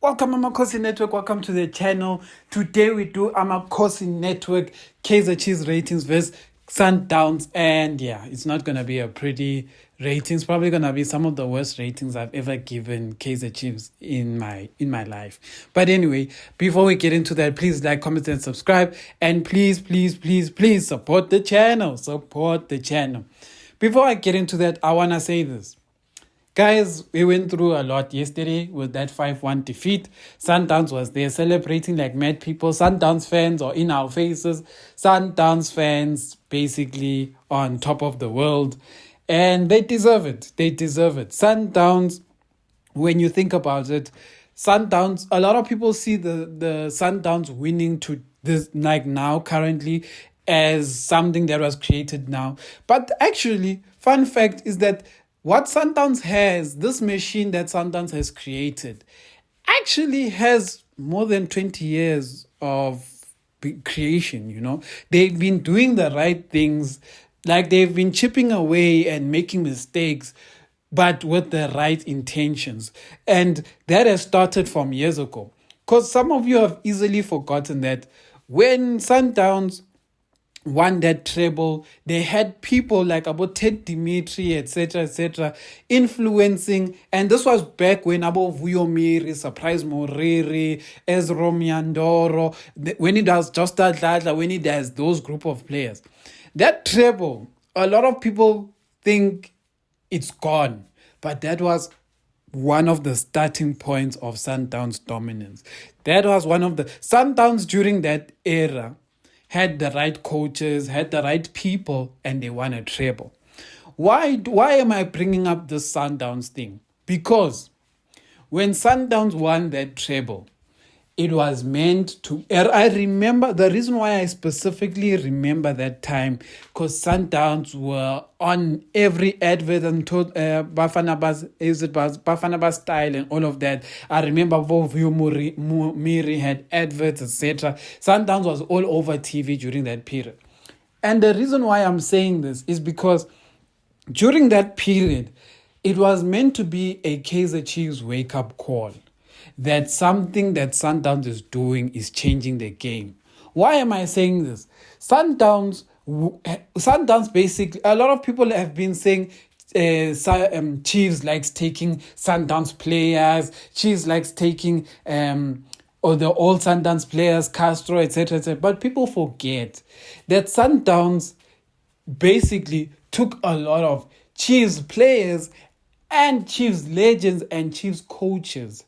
Welcome Amakhosi Network, welcome to the channel. Today we do Amakhosi Network Kaizer Chiefs ratings versus Sundowns, and yeah, it's not going to be a pretty ratings, probably going to be some of the worst ratings I've ever given Kaizer Chiefs in my life. But anyway, before we get into that, please like, comment and subscribe, and please support the channel. Before I get into that, I want to say this. Guys, we went through a lot yesterday with that 5-1 defeat. Sundowns was there celebrating like mad people. Sundowns fans are in our faces. Sundowns fans basically on top of the world. And they deserve it. Sundowns, when you think about it, Sundowns, a lot of people see the Sundowns winning to this like now currently as something that was created now. But actually, fun fact is that what Sundowns has, this machine that Sundowns has created, actually has more than 20 years of creation, They've been doing the right things, like they've been chipping away and making mistakes, but with the right intentions. And that has started from years ago. Because some of you have easily forgotten that when Sundowns won that treble, they had people like about Ted Dimitri, etc., influencing. And this was back when Abo Vuyomiri, Surprise Moriri, Ezro Miandoro, when it was just that, when it has those group of players. That treble, a lot of people think it's gone, but that was one of the starting points of Sundowns' dominance. That was one of the Sundowns during that era had the right coaches, had the right people, and they won a treble. Why am I bringing up this Sundowns thing? Because when Sundowns won that treble, it was meant to... I remember, the reason why I specifically remember that time, because Sundowns were on every advert and told Bafana style and all of that. I remember Vovio Miri had adverts, etc. Sundowns was all over TV during that period. And the reason why I'm saying this is because during that period, it was meant to be a Kaizer Chiefs wake-up call that something that Sundowns is doing is changing the game. Why am I saying this? Sundowns basically, a lot of people have been saying Chiefs likes taking Sundowns players, Chiefs likes taking or the old Sundowns players, Castro, etc. But people forget that Sundowns basically took a lot of Chiefs players and Chiefs legends and Chiefs coaches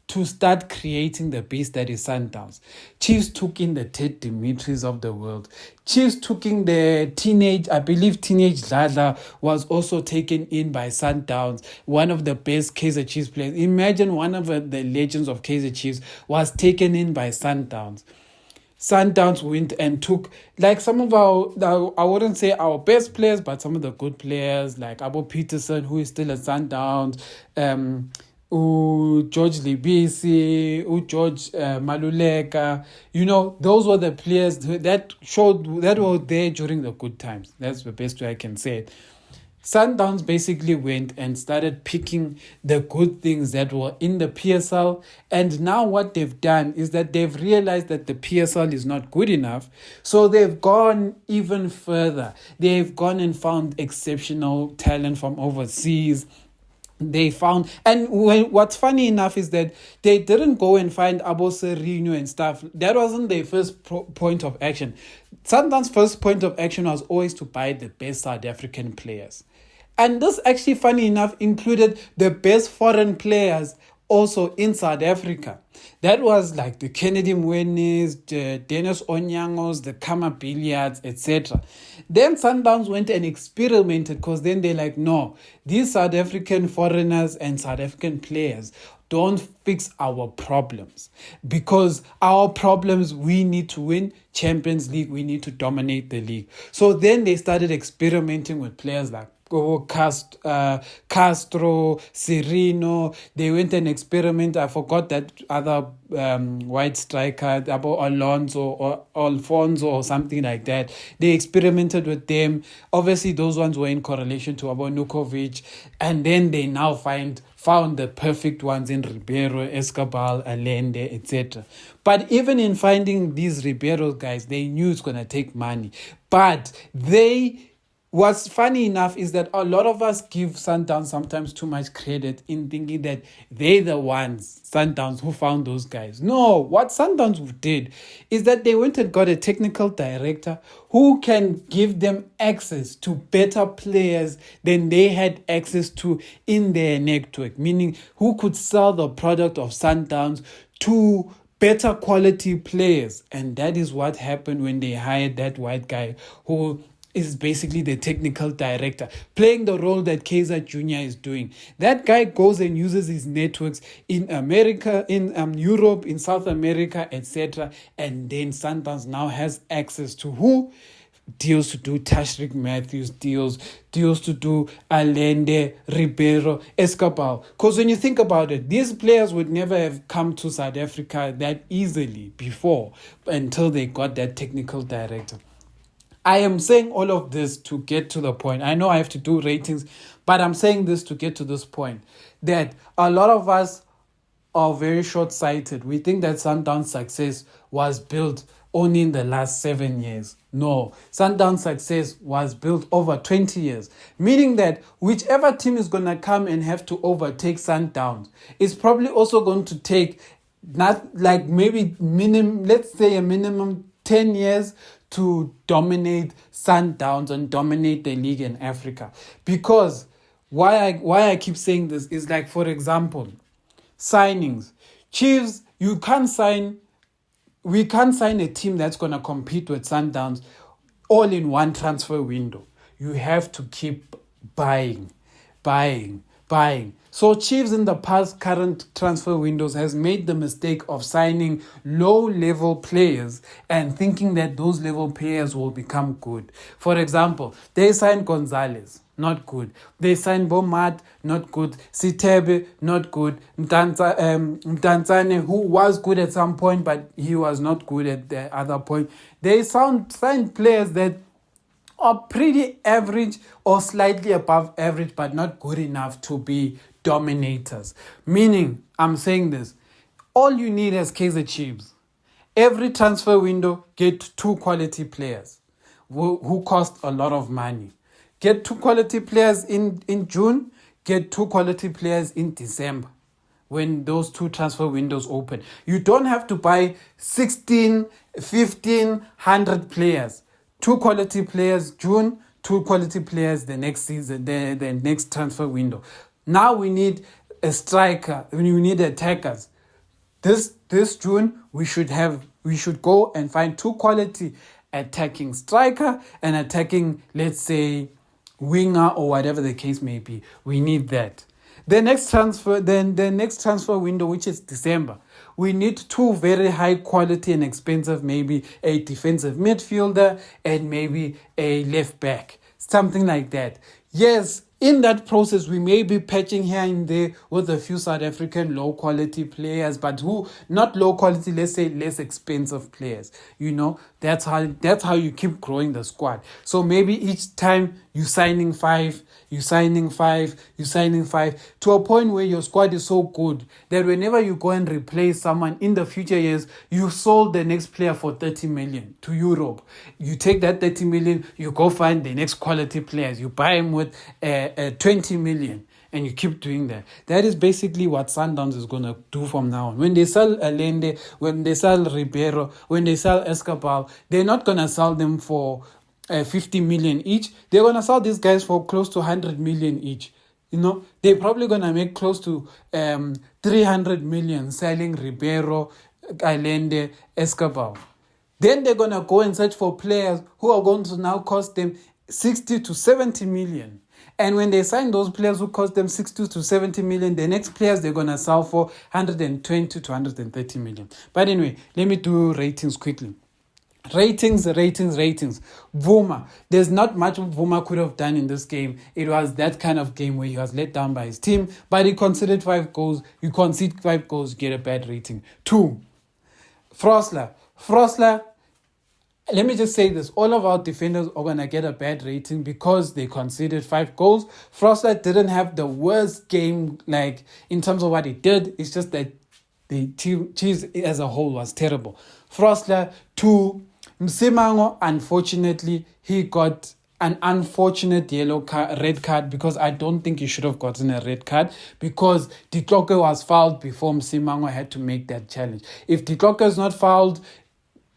to start creating the beast that is Sundowns. Chiefs took in the Ted Dimitris of the world. Chiefs took in the teenage Dladla was also taken in by Sundowns, one of the best Kaizer Chiefs players. Imagine one of the legends of Kaizer Chiefs was taken in by Sundowns. Sundowns went and took like some of our, I wouldn't say our best players, but some of the good players like Abo Peterson, who is still at Sundowns, George Libisi, George Maluleka, those were the players that were there during the good times. That's the best way I can say it. Sundowns basically went and started picking the good things that were in the PSL, and now what they've done is that they've realized that the PSL is not good enough, so they've gone even further. They've gone and found exceptional talent from overseas. They found, and what's funny enough is that they didn't go and find Abo Serino and stuff. That wasn't their first point of action. Sundowns' first point of action was always to buy the best South African players. And this actually, funny enough, included the best foreign players also in South Africa. That was like the Kennedy Mwenis, the Dennis Onyangos, the Kama Billiards, etc. Then Sundowns went and experimented, because then they're like, no, these South African foreigners and South African players don't fix our problems. Because our problems, we need to win Champions League, we need to dominate the league. So then they started experimenting with players like Castro, Serino. They went and experimented. I forgot that other white striker, Alonso or Alfonso or something like that. They experimented with them. Obviously, those ones were in correlation to Nukovic. And then they now find found the perfect ones in Ribeiro, Escobar, Allende, etc. But even in finding these Ribeiro guys, they knew it's going to take money. But what's funny enough is that a lot of us give Sundowns sometimes too much credit in thinking that they're the ones, Sundowns, who found those guys. No, what Sundowns did is that they went and got a technical director who can give them access to better players than they had access to in their network, meaning who could sell the product of Sundowns to better quality players. And that is what happened when they hired that white guy who is basically the technical director, playing the role that Kaizer Jr. is doing. That guy goes and uses his networks in America, in Europe, in South America, etc. And then Sundowns now has access to who? Deals to do Tashrik Matthews, deals to do Allende, Ribeiro, Escobar. Because when you think about it, these players would never have come to South Africa that easily before until they got that technical director. I am saying all of this to get to the point. I know I have to do ratings, but I'm saying this to get to this point, that a lot of us are very short-sighted. We think that Sundowns' success was built only in the last 7 years. No, Sundowns' success was built over 20 years, meaning that whichever team is going to come and have to overtake Sundowns is probably also going to take let's say a minimum 10 years to dominate Sundowns and dominate the league in Africa. Because why I keep saying this is, like, for example, signings. Chiefs, we can't sign a team that's going to compete with Sundowns all in one transfer window. You have to keep buying. So Chiefs in the past current transfer windows has made the mistake of signing low-level players and thinking that those level players will become good. For example, they signed Gonzalez, not good. They signed Bomat, not good. Sitebe, not good. Mtanzane, who was good at some point, but he was not good at the other point. They signed players that are pretty average or slightly above average, but not good enough to be dominators. Meaning, I'm saying this, all you need as Kaizer Chiefs, every transfer window, get 2 quality players who cost a lot of money. Get 2 quality players in June, get 2 quality players in December, when those 2 transfer windows open. You don't have to buy 16, 15, 100 players. 2 quality players June, 2 quality players the next season, the next transfer window. Now we need a striker, we need attackers. This June we should go and find 2 quality attacking striker and attacking, let's say, winger or whatever the case may be. We need that. The next transfer window, which is December, we need 2 very high quality and expensive, maybe a defensive midfielder and maybe a left back, something like that. Yes, in that process, we may be patching here and there with a few South African low-quality players, but who not low-quality, let's say less expensive players. You know, that's how you keep growing the squad. So maybe each time you signing five, to a point where your squad is so good that whenever you go and replace someone in the future years, you sold the next player for 30 million to Europe. You take that 30 million, you go find the next quality players. You buy them with 20 million. And you keep doing that. That is basically what Sundowns is going to do from now on. When they sell Allende, when they sell Ribeiro, when they sell Escobar, they're not going to sell them for 50 million each. They're going to sell these guys for close to 100 million each. You know, they're probably going to make close to 300 million selling Ribeiro, Allende, Escobar. Then they're going to go and search for players who are going to now cost them 60 to 70 million. And when they sign those players who cost them 60 to 70 million, the next players they're going to sell for 120 to 130 million. But anyway, let me do ratings quickly. Ratings. Vuma. There's not much Vuma could have done in this game. It was that kind of game where he was let down by his team, but he conceded 5 goals. You concede 5 goals, you get a bad rating. 2. Frosler. let me just say this. All of our defenders are going to get a bad rating because they conceded 5 goals. Frostlight didn't have the worst game, like, in terms of what he did. It's just that the Chiefs as a whole was terrible. Frostlight 2. Msimango, unfortunately, he got an unfortunate red card, because I don't think he should have gotten a red card, because Ditloke was fouled before Msimango had to make that challenge. If Ditloke is not fouled,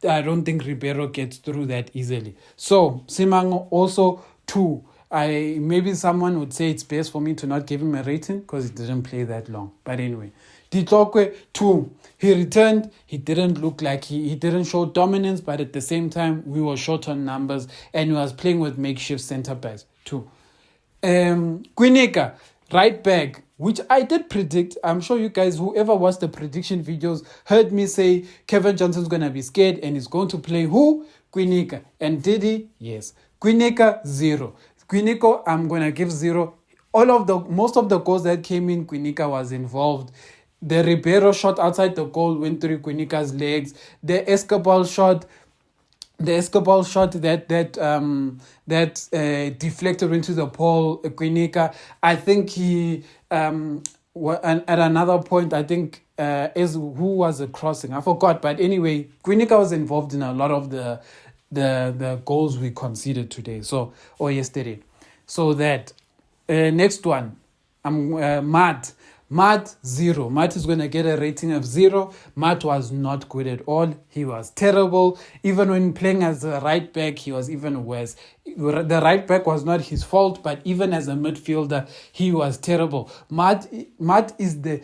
I don't think Ribeiro gets through that easily. So Simango also 2. Maybe someone would say it's best for me to not give him a rating because he didn't play that long. But anyway, Ditlokwe 2. He returned. He didn't look like he didn't show dominance, but at the same time we were short on numbers and he was playing with makeshift centre backs 2. Quinika, right back, which I did predict. I'm sure you guys, whoever watched the prediction videos, heard me say Kevin Johnson's going to be scared and he's going to play who? Quinika. And did he? Yes. Quinika, 0. Quinika, I'm going to give 0. Most of the goals that came in, Quinika was involved. The Ribeiro shot outside the goal went through Quinika's legs. The Escobal shot that deflected into the pole, Quinika. I think he at another point, I think who was a crossing, I forgot, but anyway, Quinika was involved in a lot of the goals we conceded today, or yesterday. So that next one, Matt 0. Matt is going to get a rating of 0. Matt was not good at all. He was terrible. Even when playing as a right back, he was even worse. The right back was not his fault, but even as a midfielder, he was terrible. Matt is the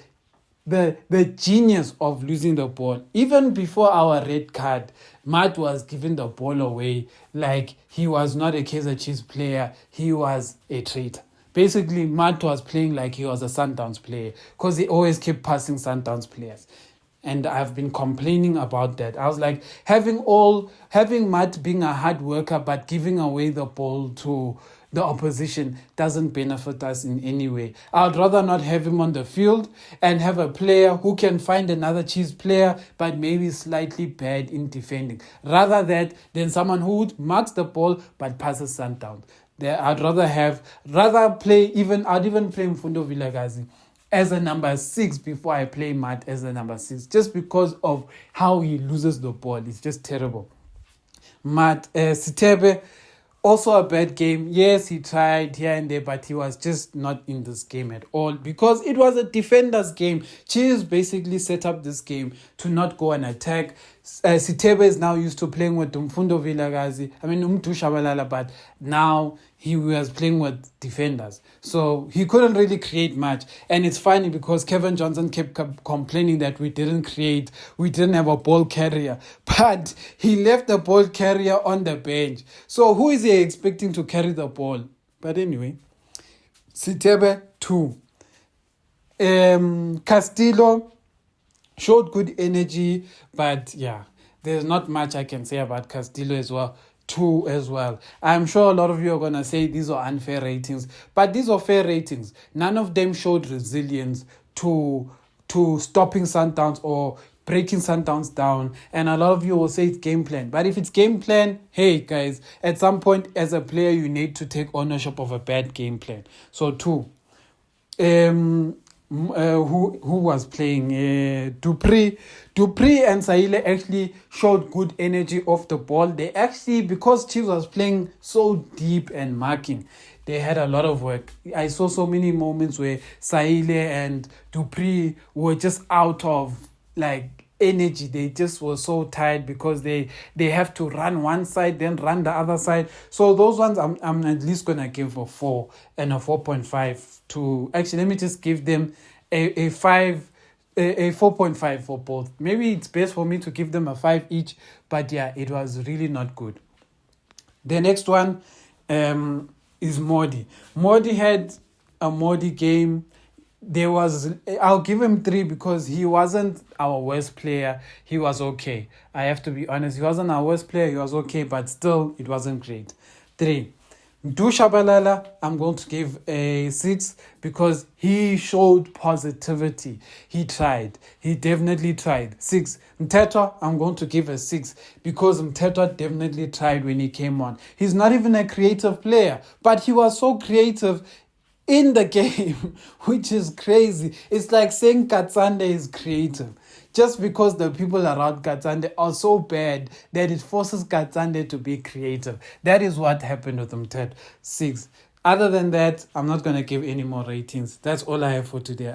genius of losing the ball. Even before our red card, Matt was giving the ball away like he was not a Kaizer Chiefs player. He was a traitor. Basically, Matt was playing like he was a Sundowns player because he always kept passing Sundowns players. And I've been complaining about that. I was like, having Matt being a hard worker but giving away the ball to the opposition doesn't benefit us in any way. I'd rather not have him on the field and have a player who can find another Chiefs player but maybe slightly bad in defending, rather than someone who would mark the ball but passes Sundowns. I'd play Mfundo Vilakazi as a number 6 before I play Matt as a number 6, just because of how he loses the ball. It's just terrible. Matt Sitebe, also a bad game. Yes, he tried here and there, but he was just not in this game at all because it was a defender's game. Chiefs basically set up this game to not go and attack. Sitebe is now used to playing with Mfundo Vilakazi. Shabalala, but now he was playing with defenders. So he couldn't really create much. And it's funny because Kevin Johnson kept complaining that we didn't have a ball carrier. But he left the ball carrier on the bench. So who is he expecting to carry the ball? But anyway, Sitebe 2. Castillo showed good energy, but yeah, there's not much I can say about Castillo as well. 2 as well. I'm sure a lot of you are going to say these are unfair ratings, but these are fair ratings. None of them showed resilience to stopping Sundowns or breaking Sundowns down, and a lot of you will say it's game plan. But if it's game plan, hey guys, at some point as a player you need to take ownership of a bad game plan. So 2. Who was playing? Dupree and Saile actually showed good energy off the ball. They actually, because Chiefs was playing so deep and marking, they had a lot of work. I saw so many moments where Saile and Dupree were just out of energy. They just were so tired because they have to run one side, then run the other side. So those ones I'm at least going to give a 4 and a 4.5 to... Actually, let me just give them a 5, a 4.5 for both. Maybe it's best for me to give them a 5 each, but yeah, it was really not good. The next one is Modi. Modi had a Modi game. I'll give him 3 because he wasn't our worst player. He was okay. I have to be honest. He wasn't our worst player. He was okay, but still, it wasn't great. 3. Du Shabalala, I'm going to give a 6 because he showed positivity. He tried. He definitely tried. 6. Mteto, I'm going to give a 6 because Mteto definitely tried when he came on. He's not even a creative player, but he was so creative in the game, which is crazy. It's like saying Katsande is creative. Just because the people around Katsande are so bad that it forces Katsande to be creative. That is what happened with Mtet 6. Other than that, I'm not going to give any more ratings. That's all I have for today.